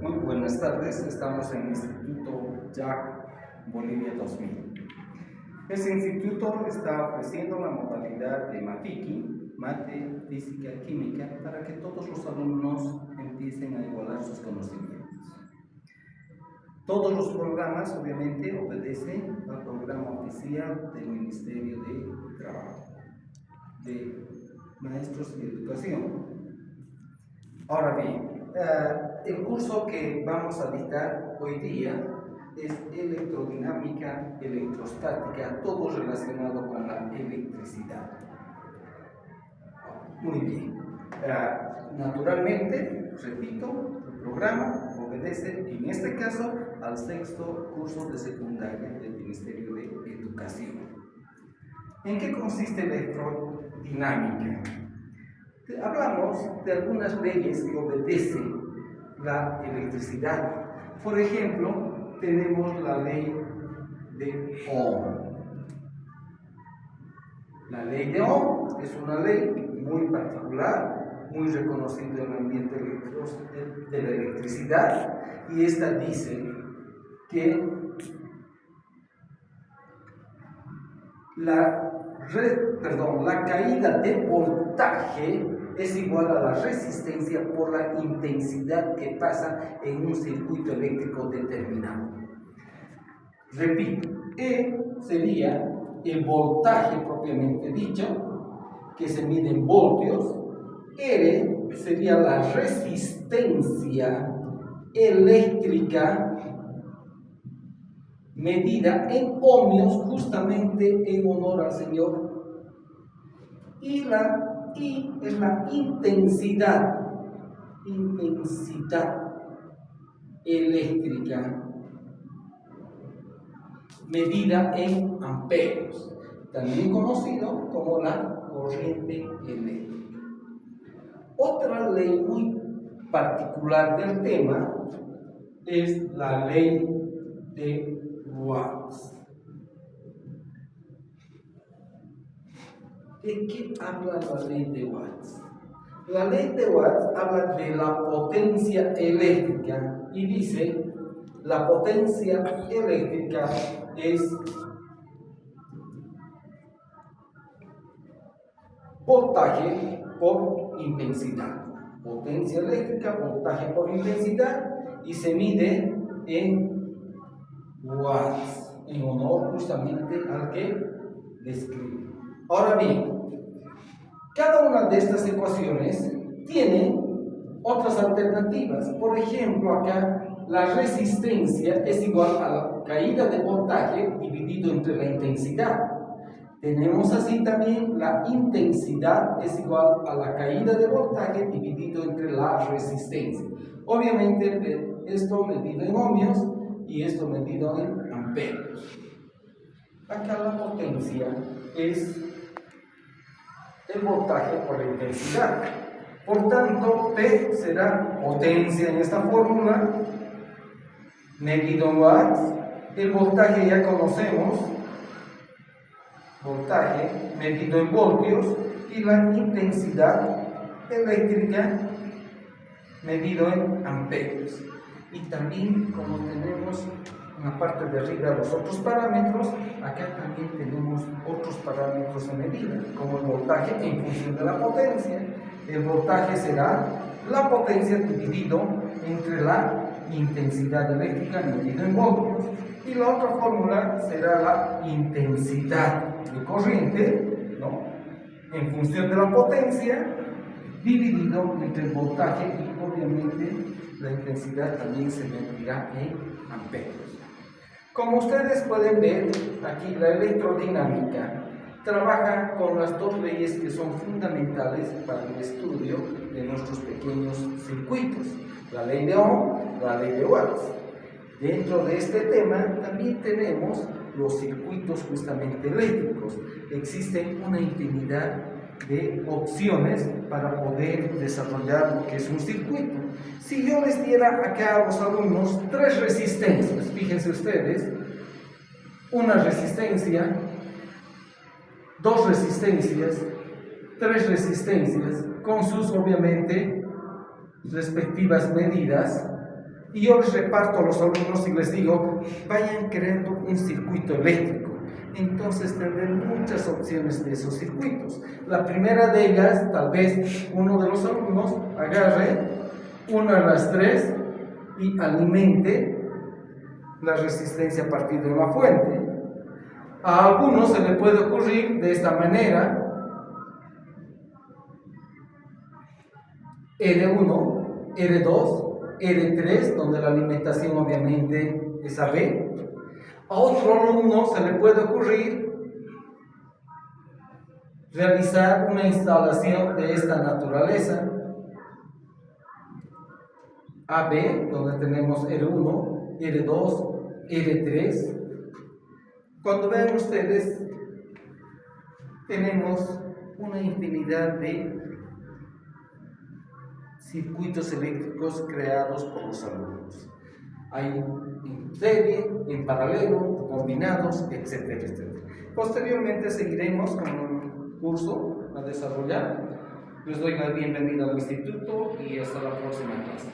Muy buenas tardes, estamos en el Instituto JAC Bolivia 2000. Este instituto está ofreciendo la modalidad de MAFIQI, Mate, Física y Química, para que todos los alumnos empiecen a igualar sus conocimientos. Todos los programas, obviamente, obedecen al programa oficial del Ministerio de Trabajo, de Maestros y Educación. Ahora bien, el curso que vamos a dictar hoy día es electrodinámica, electrostática, todo relacionado con la electricidad. Muy bien. Naturalmente, repito, el programa obedece, en este caso, al sexto curso de secundaria del Ministerio de Educación. ¿En qué consiste electrodinámica? Hablamos de algunas leyes que obedecen la electricidad. Por ejemplo, tenemos la ley de Ohm. La ley de Ohm es una ley muy particular, muy reconocida en el ambiente de la electricidad, y esta dice que la caída de voltaje es igual a la resistencia por la intensidad que pasa en un circuito eléctrico determinado. Repito, E sería el voltaje propiamente dicho, que se mide en voltios. R sería la resistencia eléctrica medida en ohmios, justamente en honor al Señor. Y la I es la intensidad eléctrica medida en amperios, también conocido como la corriente eléctrica. Otra ley muy particular del tema es la ley de Watts. ¿De qué habla la ley de Watts? La ley de Watts habla de la potencia eléctrica y dice: la potencia eléctrica es voltaje por intensidad. Potencia eléctrica, voltaje por intensidad, y se mide en watts, en honor justamente al que describe. Ahora bien, cada una de estas ecuaciones tiene otras alternativas. Por ejemplo, acá la resistencia es igual a la caída de voltaje dividido entre la intensidad. Tenemos así también la intensidad es igual a la caída de voltaje dividido entre la resistencia. Obviamente esto medido en ohmios y esto medido en amperios. Acá la potencia es el voltaje por la intensidad. Por tanto, P será potencia en esta fórmula, medido en watts. El voltaje ya conocemos, voltaje medido en voltios, y la intensidad eléctrica medido en amperios. Y también, como tenemos en la parte de arriba los otros parámetros, acá también tenemos otros parámetros a medida, como el voltaje en función de la potencia. El voltaje será la potencia dividido entre la intensidad eléctrica medido en voltios, y la otra fórmula será la intensidad de corriente, ¿no?, en función de la potencia dividido entre el voltaje, y obviamente la intensidad también se medirá en amperios. Como ustedes pueden ver, aquí la electrodinámica trabaja con las dos leyes que son fundamentales para el estudio de nuestros pequeños circuitos: la ley de Ohm, la ley de Watts. Dentro de este tema también tenemos los circuitos justamente eléctricos. Existen una infinidad de opciones para poder desarrollar lo que es un circuito. Si yo les diera acá a los alumnos tres resistencias, fíjense ustedes, una resistencia, dos resistencias, tres resistencias, con sus obviamente respectivas medidas, Y yo les reparto a los alumnos y les digo, vayan creando un circuito eléctrico. Entonces tendrán muchas opciones de esos circuitos. La primera de ellas, tal vez uno de los alumnos agarre una de las tres y alimente la resistencia a partir de una fuente. A algunos se le puede ocurrir de esta manera: R1, R2, R3, donde la alimentación obviamente es AB. A otro alumno se le puede ocurrir realizar una instalación de esta naturaleza: AB, donde tenemos R1, R2, R3. Cuando vean ustedes, tenemos una infinidad de circuitos eléctricos creados por los alumnos. Hay en serie, en paralelo, combinados, etcétera, etcétera. Posteriormente seguiremos con un curso a desarrollar. Les doy la bienvenida al instituto y hasta la próxima clase.